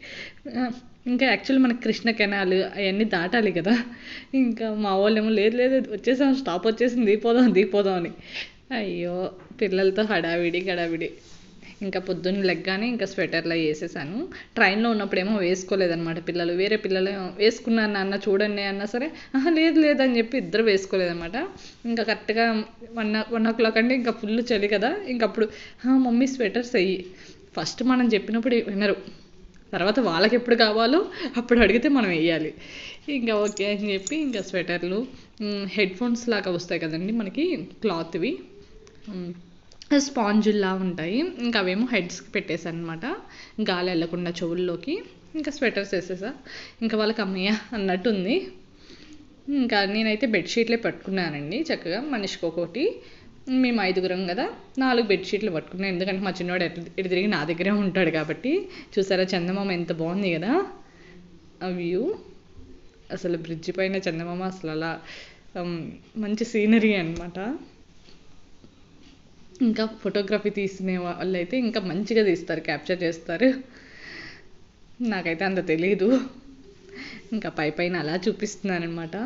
ఇంకా యాక్చువల్లీ మనకి కృష్ణ కెనాల్ అవన్నీ దాటాలి కదా. ఇంకా మా వాళ్ళు ఏమో లేదు వచ్చేసాం, స్టాప్ వచ్చేసింది, దిగిపోదాం అని. అయ్యో పిల్లలతో హడావిడి. ఇంకా పొద్దున్న లెగ్గానే ఇంకా స్వెటర్లో వేసేసాను. ట్రైన్లో ఉన్నప్పుడు ఏమో వేసుకోలేదన్నమాట పిల్లలు. వేరే పిల్లలు వేసుకున్నాను నాన్న చూడండి అన్నా సరే లేదు అని చెప్పి ఇద్దరు వేసుకోలేదన్నమాట. ఇంకా కరెక్ట్గా 1 o'clock అంటే ఇంకా ఫుల్ చలి కదా. ఇంకప్పుడు మమ్మీ స్వెటర్స్ వెయ్యి, ఫస్ట్ మనం చెప్పినప్పుడు వినరు, తర్వాత వాళ్ళకి ఎప్పుడు కావాలో అప్పుడు అడిగితే మనం వేయాలి. ఇంకా ఓకే అని చెప్పి ఇంకా స్వెటర్లు, హెడ్ ఫోన్స్ లాగా వస్తాయి కదండి మనకి క్లాత్వి, స్పాంజుల్లా ఉంటాయి. ఇంకా అవేమో హెడ్స్కి పెట్టేశాను అనమాట, గాలి వెళ్ళకుండా చెవుల్లోకి. ఇంకా స్వెటర్స్ వేసేసా. ఇంకా వాళ్ళకి అమ్మయ్య అన్నట్టు ఉంది. ఇంకా నేనైతే బెడ్షీట్లే పట్టుకున్నానండి చక్కగా, మనిషికి ఒకటి. మేము 5గురం కదా, 4 బెడ్షీట్లు పట్టుకున్నాను. ఎందుకంటే మా చిన్నవాడు ఎటు తిరిగి నా దగ్గరే ఉంటాడు కాబట్టి. చూసారా చందమామ ఎంత బాగుంది కదా ఆ వ్యూ. అసలు బ్రిడ్జ్ పైన చందమామ అసలు అలా మంచి సీనరీ అనమాట. ఇంకా ఫోటోగ్రఫీ తీసుకునే వాళ్ళు అయితే ఇంకా మంచిగా తీస్తారు, క్యాప్చర్ చేస్తారు. నాకైతే అంత తెలీదు. ఇంకా పైన అలా చూపిస్తున్నాను అనమాట.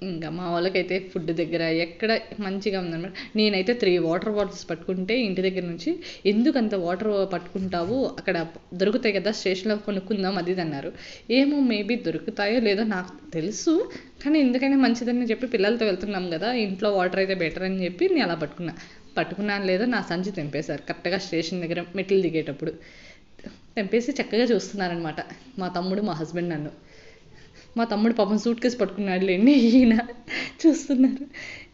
ఇంకా మా వాళ్ళకైతే ఫుడ్ దగ్గర ఎక్కడ మంచిగా ఉందన్నమాట. నేనైతే 3 వాటర్ బాటిల్స్ పట్టుకుంటే ఇంటి దగ్గర నుంచి, ఎందుకు అంత వాటర్ పట్టుకుంటావు, అక్కడ దొరుకుతాయి కదా స్టేషన్లో కొనుక్కుందాం అది అన్నారు. ఏమో మేబీ దొరుకుతాయో లేదో నాకు తెలుసు, కానీ ఎందుకైనా మంచిదని చెప్పి పిల్లలతో వెళ్తున్నాం కదా, ఇంట్లో వాటర్ అయితే బెటర్ అని చెప్పి నేను అలా పట్టుకున్నాను లేదో నా సంచి తెంపేశారు కరెక్ట్గా స్టేషన్ దగ్గర మెట్లు దిగేటప్పుడు. తెంపేసి చక్కగా చూస్తున్నారనమాట మా తమ్ముడు మా హస్బెండ్ నన్ను. మా తమ్ముడు పాపం సూట్ కేసు పట్టుకున్నాడు లేండి, ఈయన చూస్తున్నారు.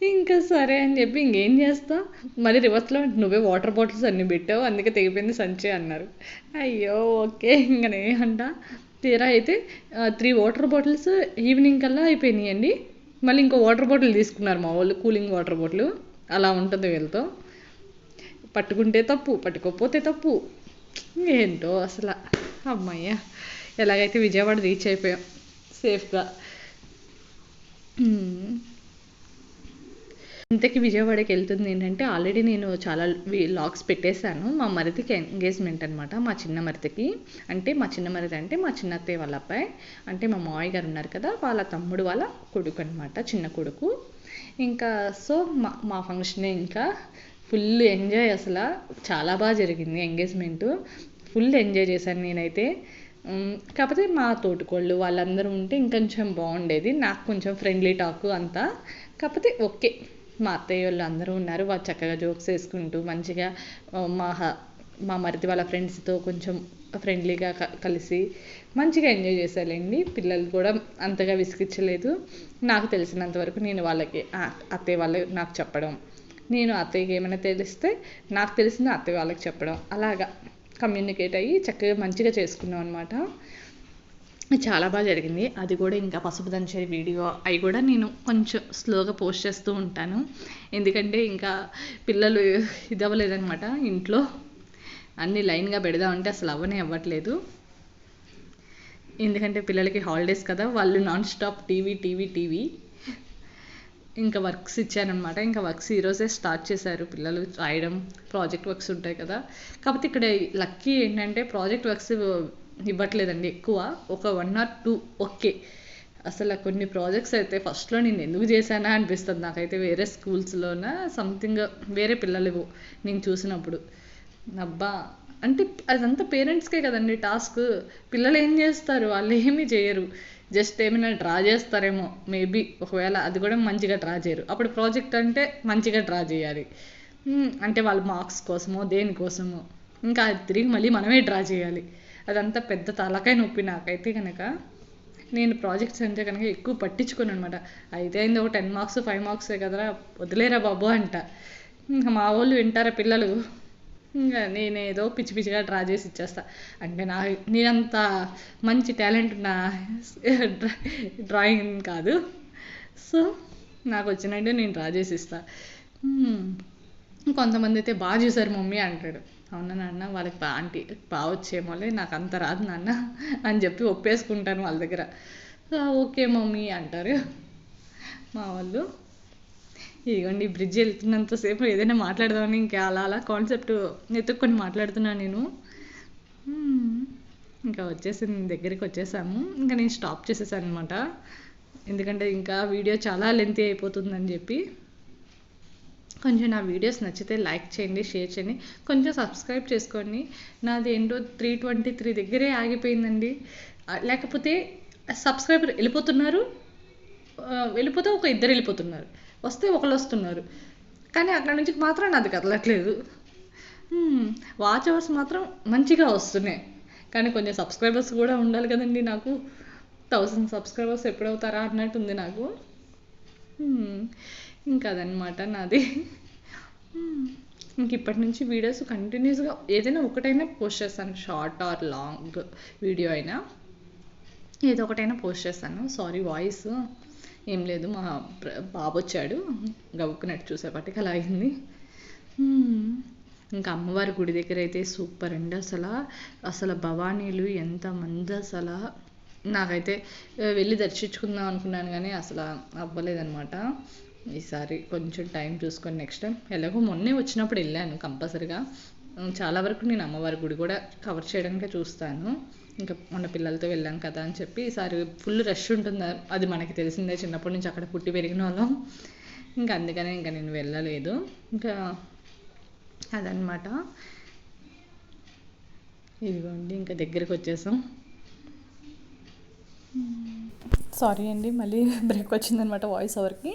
ఇంకా సరే అని చెప్పి ఇంకేం చేస్తా, మళ్ళీ రివర్స్లో నువ్వే వాటర్ బాటిల్స్ అన్నీ పెట్టావు అందుకే తెగిపోయింది సంచి అన్నారు. అయ్యో ఓకే ఇంకనే అంట. తీరా అయితే 3 వాటర్ బాటిల్స్ ఈవినింగ్ కల్లా అయిపోయినాయండి. మళ్ళీ ఇంకో వాటర్ బాటిల్ తీసుకున్నారు మా వాళ్ళు, కూలింగ్ వాటర్ బాటిల్. అలా ఉంటుంది వీళ్ళతో, పట్టుకుంటే తప్పు పట్టుకోకపోతే తప్పు, ఏంటో అసలు. అమ్మయ్య ఎలాగైతే విజయవాడ రీచ్ అయిపోయాం సేఫ్గా. ఇంతకీ విజయవాడకి వెళ్తుంది ఏంటంటే, ఆల్రెడీ నేను చాలా వ్లాగ్స్ పెట్టేశాను. మా మరిదికి ఎంగేజ్మెంట్ అనమాట, మా చిన్న మరిదికి. అంటే మా చిన్న మరిది అంటే మా చిన్న అత్తయ్య వాళ్ళ అబ్బాయి, అంటే మా మావయ్య గారు ఉన్నారు కదా వాళ్ళ తమ్ముడు వాళ్ళ కొడుకు అనమాట, చిన్న కొడుకు. ఇంకా సో మా ఫంక్షనే ఇంకా ఫుల్ ఎంజాయ్, అసలు చాలా బాగా జరిగింది ఎంగేజ్మెంటు. ఫుల్ ఎంజాయ్ చేశాను నేనైతే. కాకపోతే మా తోటికోళ్ళు వాళ్ళందరూ ఉంటే ఇంకొంచెం బాగుండేది, నాకు కొంచెం ఫ్రెండ్లీ టాక్ అంతా. కాకపోతే ఓకే, మా అత్తయ్య వాళ్ళు అందరూ ఉన్నారు, వాళ్ళు చక్కగా జోక్స్ వేసుకుంటూ మంచిగా మా మరిది వాళ్ళ ఫ్రెండ్స్తో కొంచెం ఫ్రెండ్లీగా కలిసి మంచిగా ఎంజాయ్ చేశారండి. పిల్లలు కూడా అంతగా విసిగించలేదు. నాకు తెలిసినంతవరకు నేను వాళ్ళకి అత్తయ్య వాళ్ళు నాకు చెప్పడం, నేను అత్తయ్యకి ఏమైనా తెలిస్తే నాకు తెలిసింది అత్తయ్య వాళ్ళకి చెప్పడం, అలాగా కమ్యూనికేట్ అయ్యి చక్కగా మంచిగా చేసుకున్నాం అనమాట. చాలా బాగా జరిగింది. అది కూడా ఇంకా పసుపు దంచే వీడియో అవి కూడా నేను కొంచెం స్లోగా పోస్ట్ చేస్తూ ఉంటాను. ఎందుకంటే ఇంకా పిల్లలు ఇది అవ్వలేదనమాట ఇంట్లో. అన్నీ లైన్గా పెడదామంటే అసలు అవ్వట్లేదు. ఎందుకంటే పిల్లలకి హాలిడేస్ కదా, వాళ్ళు non stop TV TV TV. ఇంకా వర్క్స్ ఇచ్చానమాట. ఇంకా వర్క్స్ ఈరోజే స్టార్ట్ చేశారు పిల్లలు రాయడం. ప్రాజెక్ట్ వర్క్స్ ఉంటాయి కదా. కాకపోతే ఇక్కడ లక్కీ ఏంటంటే ప్రాజెక్ట్ వర్క్స్ ఇవ్వట్లేదండి ఎక్కువ, ఒక 1 or 2 ఓకే. అసలు కొన్ని ప్రాజెక్ట్స్ అయితే ఫస్ట్లో నేను ఎందుకు చేశానా అనిపిస్తుంది నాకైతే. వేరే స్కూల్స్లోన సంథింగ్ వేరే పిల్లలు నేను చూసినప్పుడు అబ్బా, అంటే అదంతా పేరెంట్స్కే కదండి టాస్క్. పిల్లలు ఏం చేస్తారు, వాళ్ళు ఏమీ చేయరు. జస్ట్ ఏమైనా డ్రా చేస్తారేమో మేబీ, ఒకవేళ అది కూడా మంచిగా డ్రా చేయరు. అప్పుడు ప్రాజెక్ట్ అంటే మంచిగా డ్రా చేయాలి. అంటే వాళ్ళ మార్క్స్ కోసమో దేనికోసమో, ఇంకా అది తిరిగి మళ్ళీ మనమే డ్రా చేయాలి. అదంతా పెద్ద తలకాయ నొప్పి నాకైతే కనుక. నేను ప్రాజెక్ట్స్ అంటే కనుక ఎక్కువ పట్టించుకోను అనమాట. అయితే అయింది ఒక 10 మార్క్స్ 5 మార్క్సే కదరా, వదిలేరా బాబు అంట. ఇంకా మా వాళ్ళు వింటారా పిల్లలు, ఇంకా నేనేదో పిచ్చి పిచ్చిగా డ్రా చేసి ఇచ్చేస్తా. అంటే నేనంత మంచి టాలెంట్ ఉన్న డ్రాయింగ్ కాదు. సో నాకు వచ్చినట్టు నేను డ్రా చేసి ఇస్తా. కొంతమంది అయితే బాగా చూసారు మమ్మీ అంటాడు. అవునా నాన్న, వాళ్ళకి ఆంటీ బాగా వచ్చేమోలే, నాకు అంత రాదు నాన్న అని చెప్పి ఒప్పేసుకుంటాను వాళ్ళ దగ్గర. ఓకే మమ్మీ అంటారు మా వాళ్ళు. ఇదిగోండి బ్రిడ్జ్ వెళ్తున్నంతసేపు ఏదైనా మాట్లాడదామని ఇంకా అలా కాన్సెప్ట్ ఎత్తుక్కొని మాట్లాడుతున్నాను నేను. ఇంకా దగ్గరికి వచ్చేసాము. ఇంకా నేను స్టాప్ చేసేసాను అనమాట. ఎందుకంటే ఇంకా వీడియో చాలా లెంతీ అయిపోతుందని చెప్పి. కొంచెం నా వీడియోస్ నచ్చితే లైక్ చేయండి, షేర్ చేయండి, కొంచెం సబ్స్క్రైబ్ చేసుకోండి. నాది ఏంటో 323 దగ్గరే ఆగిపోయిందండి. లేకపోతే సబ్స్క్రైబర్ వెళ్ళిపోతే ఒక 2 వెళ్ళిపోతున్నారు, వస్తే ఒకళ్ళు వస్తున్నారు. కానీ అక్కడ నుంచి మాత్రం నాది కదలట్లేదు. వాచ్ అవర్స్ మాత్రం మంచిగా వస్తున్నాయి. కానీ కొంచెం సబ్స్క్రైబర్స్ కూడా ఉండాలి కదండి నాకు. 1000 సబ్స్క్రైబర్స్ ఎప్పుడవుతారా అన్నట్టు ఉంది నాకు. ఇంకా అదనమాట నాది. ఇంక ఇప్పటి నుంచి వీడియోస్ కంటిన్యూస్గా ఏదైనా ఒకటైనా పోస్ట్ చేస్తాను, షార్ట్ ఆర్ లాంగ్ వీడియో అయినా ఏదో ఒకటైనా పోస్ట్ చేస్తాను. సారీ వాయిస్ ఏం లేదు, మా బాబు వచ్చాడు గవ్వుకున్నట్టు చూసేపటికి అలా అయింది. ఇంకా అమ్మవారి గుడి దగ్గర అయితే సూపర్ అండి. అసలు భవానీలు ఎంతమంది, అసలు నాకైతే వెళ్ళి దర్శించుకుందాం అనుకున్నాను కానీ అసలు అవ్వలేదన్నమాట. ఈసారి కొంచెం టైం చూసుకొని నెక్స్ట్ టైం, ఎలాగో మొన్నే వచ్చినప్పుడు వెళ్ళాను కంపల్సరిగా. చాలా వరకు నేను అమ్మవారి గుడి కూడా కవర్ చేయడానికే చూస్తాను. ఇంకా మొన్న పిల్లలతో వెళ్ళాం కదా అని చెప్పి. ఈసారి ఫుల్ రష్ ఉంటుంది, అది మనకి తెలిసిందే, చిన్నప్పటి నుంచి అక్కడ పుట్టి పెరిగిన వాళ్ళం. ఇంకా అందుకనే ఇంకా నేను వెళ్ళలేదు. ఇంకా అదనమాట. ఇదిగోండి ఇంకా దగ్గరికి వచ్చేసాం. సారీ అండి, మళ్ళీ బ్రేక్ వచ్చిందనమాట వాయిస్ ఓవర్కి.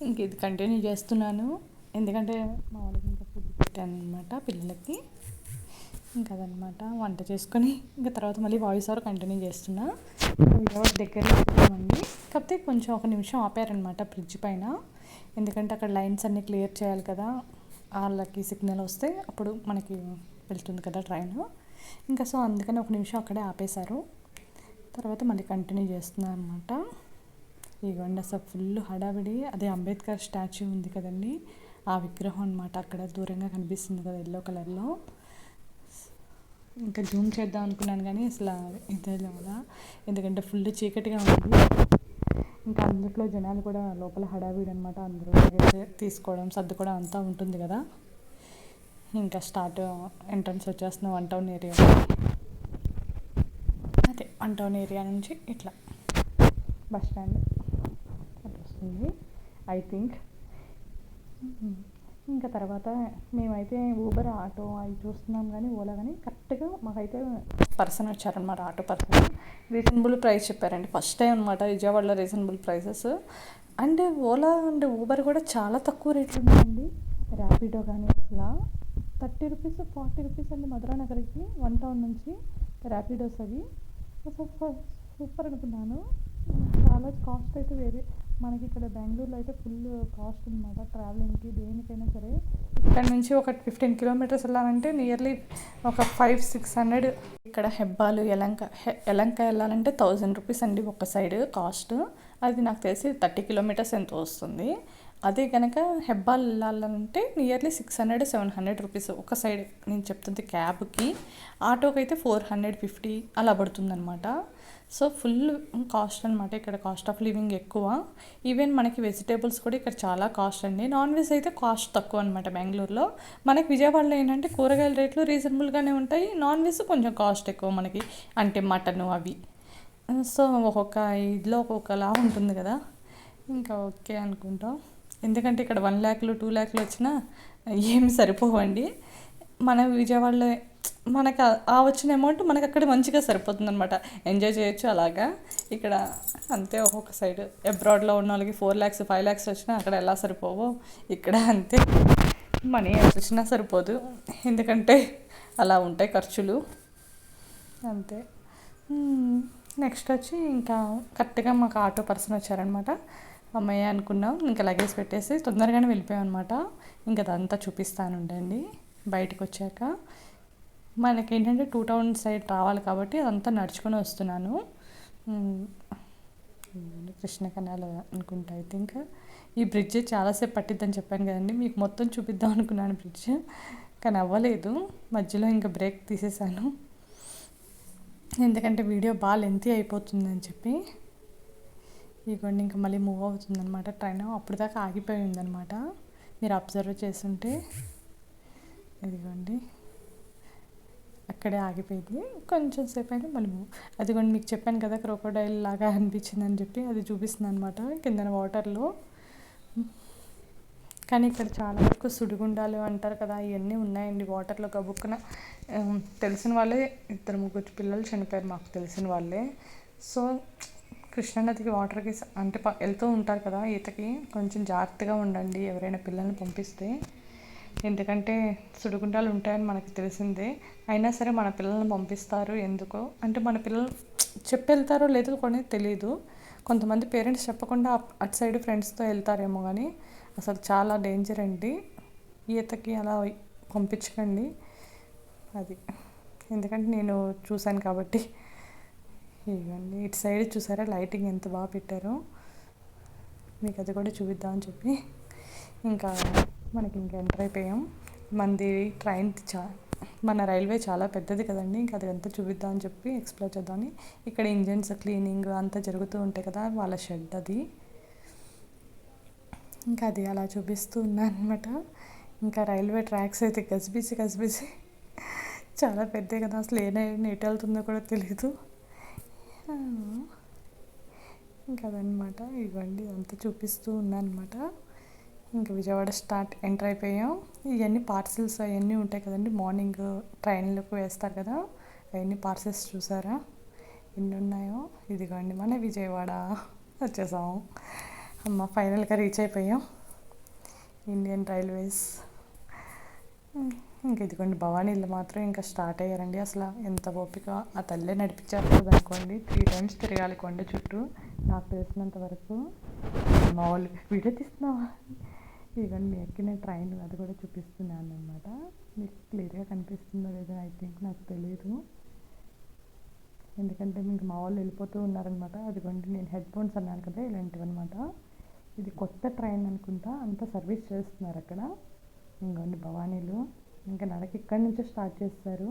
ఇంక ఇది కంటిన్యూ చేస్తున్నాను ఎందుకంటే మా వాళ్ళకి ఇంకా ఫుడ్ పెట్టాను అనమాట పిల్లలకి. ఇంకా అదనమాట, వంట చేసుకొని ఇంకా తర్వాత మళ్ళీ వాయిస్ ఓవర్ కంటిన్యూ చేస్తున్నా. విజయవాడ దగ్గరలో వచ్చామండి. కాకపోతే కొంచెం 1 నిమిషం ఆపారనమాట బ్రిడ్జ్ పైన. ఎందుకంటే అక్కడ లైన్స్ అన్నీ క్లియర్ చేయాలి కదా, వాళ్ళకి సిగ్నల్ వస్తే అప్పుడు మనకి వెళ్తుంది కదా ట్రైన్. ఇంకా సో అందుకని 1 నిమిషం అక్కడే ఆపేశారు. తర్వాత మళ్ళీ కంటిన్యూ చేస్తున్నాను అనమాట. ఇదిగోండి అసలు ఫుల్ హడావిడి. అదే అంబేద్కర్ స్టాచ్యూ ఉంది కదండి, ఆ విగ్రహం అనమాట. అక్కడ దూరంగా కనిపిస్తుంది కదా ఎల్లో కలర్లో. ఇంకా జూమ్ చేద్దాం అనుకున్నాను కానీ అసలు ఇదే లేదా, ఎందుకంటే ఫుల్ చీకటిగా ఉంది. ఇంకా అందులో జనాలు కూడా లోపల హడావిడి అనమాట. అందరూ తీసుకోవడం సర్దుకోవడం అంతా ఉంటుంది కదా. ఇంకా ఎంట్రన్స్ వచ్చేస్తున్నాం 1 టౌన్ ఏరియా. అదే 1 టౌన్ ఏరియా నుంచి ఇట్లా బస్ స్టాండ్ వస్తుంది ఐ థింక్. ఇంకా తర్వాత మేమైతే ఊబర్ ఆటో అవి చూస్తున్నాం కానీ ఓలా కానీ కరెక్ట్గా మాకైతే పర్సన్ వచ్చారనమాట, ఆటో పర్సన్. రీజనబుల్ ప్రైస్ చెప్పారండి. ఫస్ట్ టైం అనమాట విజయవాడలో reasonable prices. And Ola and Uber కూడా చాలా తక్కువ రేట్లు ఉన్నాయండి. ర్యాపిడో కానీ అసలు 30 రూపీస్ 40 రూపీస్ అండి మధురానగర్కి 1 టౌన్ నుంచి ర్యాపిడోస్ అవి. అసలు సూపర్ అనుకున్నాను. చాలా కాస్ట్ అయితే మనకి ఇక్కడ బెంగళూరులో అయితే ఫుల్ కాస్ట్ అనమాట ట్రావెలింగ్కి దేనికైనా సరే. ఇక్కడ నుంచి ఒక 15 కిలోమీటర్స్ వెళ్ళాలంటే నియర్లీ ఒక 500-600. ఇక్కడ హెబ్బాలు యలంక వెళ్ళాలంటే 1000 రూపీస్ అండి ఒక సైడ్ కాస్ట్. అది నాకు తెలిసి 30 కిలోమీటర్స్ ఎంతో వస్తుంది. అదే కనుక హెబ్బాల్ వెళ్ళాలంటే నియర్లీ 600-700 రూపీస్ ఒక సైడ్. నేను చెప్తుంది క్యాబ్కి. ఆటోకి అయితే 450 అలా పడుతుందన్నమాట. సో ఫుల్ కాస్ట్ అనమాట. ఇక్కడ కాస్ట్ ఆఫ్ లివింగ్ ఎక్కువ. ఈవెన్ మనకి వెజిటేబుల్స్ కూడా ఇక్కడ చాలా కాస్ట్ అండి. నాన్ వెజ్ అయితే కాస్ట్ తక్కువ అనమాట బెంగళూరులో. మనకి విజయవాడలో ఏంటంటే కూరగాయల రేట్లు రీజనబుల్గానే ఉంటాయి, నాన్ వెజ్ కొంచెం కాస్ట్ ఎక్కువ మనకి, అంటే మటను అవి. సో ఒక్కొక్క ఇదిలో ఒక్కొక్కలా ఉంటుంది కదా. ఇంకా ఓకే అనుకుంటాం. ఎందుకంటే ఇక్కడ 1 lakhలు 2 lakhలు వచ్చినా ఏమి సరిపోవండి. మన విజయవాడలో మనకు ఆ వచ్చిన అమౌంట్ మనకు అక్కడ మంచిగా సరిపోతుంది అనమాట, ఎంజాయ్ చేయొచ్చు అలాగా. ఇక్కడ అంతే. ఒక్కొక్క సైడ్ అబ్రాడ్లో ఉన్న వాళ్ళకి 4 lakhs 5 lakhs వచ్చినా అక్కడ ఎలా సరిపోవో ఇక్కడ అంతే. మనీ ఎంత వచ్చినా సరిపోదు, ఎందుకంటే అలా ఉంటాయి ఖర్చులు అంతే. నెక్స్ట్ వచ్చి ఇంకా కరెక్ట్గా మాకు ఆటో పర్సన్ వచ్చారనమాట. అమ్మాయి అనుకున్నాం, ఇంకా లగేజ్ పెట్టేసి తొందరగానే వెళ్ళిపోయాం అనమాట. ఇంకా అదంతా చూపిస్తాను ఉండండి. బయటకు వచ్చాక మనకి ఏంటంటే 2 town సైడ్ రావాలి కాబట్టి అదంతా నడుచుకొని వస్తున్నాను. కృష్ణ కెనాల్ అనుకుంటా అయితే. ఇంకా ఈ బ్రిడ్జ్ చాలాసేపు పట్టిద్దని చెప్పాను కదండి, మీకు మొత్తం చూపిద్దాం అనుకున్నాను బ్రిడ్జ్, కానీ అవ్వలేదు. మధ్యలో ఇంకా బ్రేక్ తీసేసాను, ఎందుకంటే వీడియో బాగా లెంతీ అయిపోతుందని చెప్పి. ఇదిగోండి ఇంకా మళ్ళీ మూవ్ అవుతుందన్నమాట ట్రైన్. అప్పుడు దాకా ఆగిపోయి ఉందన్నమాట, మీరు అబ్జర్వ్ చేస్తుంటే. ఇదిగోండి అక్కడే ఆగిపోయింది. కొంచెం సేపు అయినా మళ్ళీ మూవ్. అదిగోండి మీకు చెప్పాను కదా క్రోకోడైల్ లాగా అనిపించిందని చెప్పి, అది చూపిస్తుంది అనమాట కిందన వాటర్లో. కానీ ఇక్కడ చాలా వరకు సుడిగుండాలు అంటారు కదా, ఇవన్నీ ఉన్నాయండి వాటర్లో. గబుక్కున తెలిసిన వాళ్ళే 2-3 పిల్లలు చనిపోయారు మాకు తెలిసిన వాళ్ళే. సో కృష్ణానదికి వాటర్కి అంటే వెళ్తూ ఉంటారు కదా ఈతకి, కొంచెం జాగ్రత్తగా ఉండండి ఎవరైనా పిల్లల్ని పంపిస్తే. ఎందుకంటే సుడిగుండాలు ఉంటాయని మనకు తెలిసిందే, అయినా సరే మన పిల్లల్ని పంపిస్తారు. ఎందుకో అంటే మన పిల్లలు చెప్పి వెళ్తారో లేదో కూడా తెలియదు. కొంతమంది పేరెంట్స్ చెప్పకుండా అటు సైడ్ ఫ్రెండ్స్తో వెళ్తారేమో, కానీ అసలు చాలా డేంజర్ అండి. ఈతకి అలా పంపించకండి అది, ఎందుకంటే నేను చూశాను కాబట్టి. ఇవన్నీ ఇటు సైడ్ చూసారా లైటింగ్ ఎంత బాగా పెట్టారో, మీకు అది కూడా చూపిద్దామని చెప్పి. ఇంకా మనకి ఇంకా ఎంటర్ అయిపోయాం. మనది ట్రైన్ మన రైల్వే చాలా పెద్దది కదండి, ఇంకా అది అంతా చూపిద్దామని చెప్పి ఎక్స్ప్లోర్ చేద్దామని. ఇక్కడ ఇంజన్స్ క్లీనింగ్ అంతా జరుగుతూ ఉంటాయి కదా, వాళ్ళ షెడ్ అది. ఇంకా అది అలా చూపిస్తూ ఉన్నాను అనమాట. ఇంకా రైల్వే ట్రాక్స్ అయితే గజిబిజి చాలా పెద్దవి కదా, అసలు ఎటు వెళ్తుందో కూడా తెలీదు. ఇంకా అదనమాట. ఇవ్వండి అంతా చూపిస్తూ ఉన్నాను అనమాట. ఇంకా విజయవాడ ఎంటర్ అయిపోయాం. ఇవన్నీ పార్సిల్స్ అవన్నీ ఉంటాయి కదండి, మార్నింగ్ ట్రైన్లకు వేస్తారు కదా, అవన్నీ పార్సిల్స్ చూసారా ఎన్ని ఉన్నాయో. ఇదిగోండి మన విజయవాడ వచ్చేసాము. అమ్మ ఫైనల్గా రీచ్ అయిపోయాం ఇండియన్ రైల్వేస్. ఇంకా ఇదిగోండి భవానీలు మాత్రం ఇంకా స్టార్ట్ అయ్యారండి. అసలు ఎంత ఓపిక, ఆ తల్లే నడిపించారు అనుకోండి. 3 times తిరగాలి కొండ చుట్టూ నాకు తెలిసినంత వరకు. మా వాళ్ళు వీడియో తీస్తున్నావా, ఇదిగోండి మీ ఎక్కిన ట్రైన్ అది కూడా చూపిస్తున్నాను అనమాట. మీకు క్లియర్గా కనిపిస్తుందో లేదో ఐ థింక్ నాకు తెలియదు, ఎందుకంటే మీకు మా వాళ్ళు వెళ్ళిపోతూ ఉన్నారనమాట. అదిగోండి నేను హెడ్ ఫోన్స్ అన్నాను కదా, ఇలాంటివి అనమాట. ఇది కొత్త ట్రైన్ అనుకుంటా, అంతా సర్వీస్ చేస్తున్నారు అక్కడ. ఇంకోండి భవానీలు ఇంకా నడక ఇక్కడి నుంచే స్టార్ట్ చేస్తారు.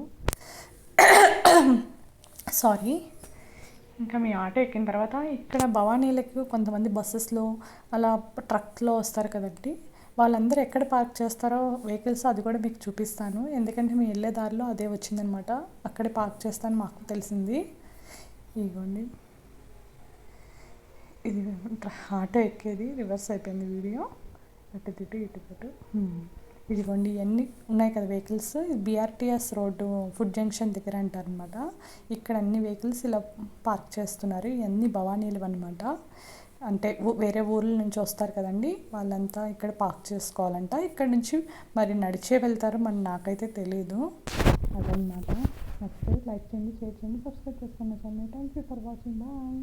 సారీ. ఇంకా మీ ఆటో ఎక్కిన తర్వాత ఇక్కడ భవానీలకు కొంతమంది బస్సెస్లో అలా ట్రక్లో వస్తారు కదండి, వాళ్ళందరూ ఎక్కడ పార్క్ చేస్తారో వెహికల్స్ అది కూడా మీకు చూపిస్తాను. ఎందుకంటే మీ వెళ్ళే దారిలో అదే వచ్చిందనమాట, అక్కడే పార్క్ చేస్తాను మాకు తెలిసింది. ఇదిగోండి ఇది ఆటో ఎక్కేది రివర్స్ అయిపోయింది వీడియో, అటు ఇటు ఇటు ఇటు. ఇదిగోండి ఇవన్నీ ఉన్నాయి కదా vehicles, BRTS road food junction దగ్గర అంటారనమాట. ఇక్కడ అన్ని వెహికల్స్ ఇలా పార్క్ చేస్తున్నారు. ఇవన్నీ భవానీలు అనమాట, అంటే వేరే ఊర్ల నుంచి వస్తారు కదండి, వాళ్ళంతా ఇక్కడ పార్క్ చేసుకోవాలంట. ఇక్కడ నుంచి మరి నడిచే వెళ్తారు, మరి నాకైతే తెలీదు. అదనమాట. నచ్చితే లైక్ చేయండి, షేర్ చేయండి, సబ్స్క్రైబ్ చేసుకోండి. Thank you for watching, bye.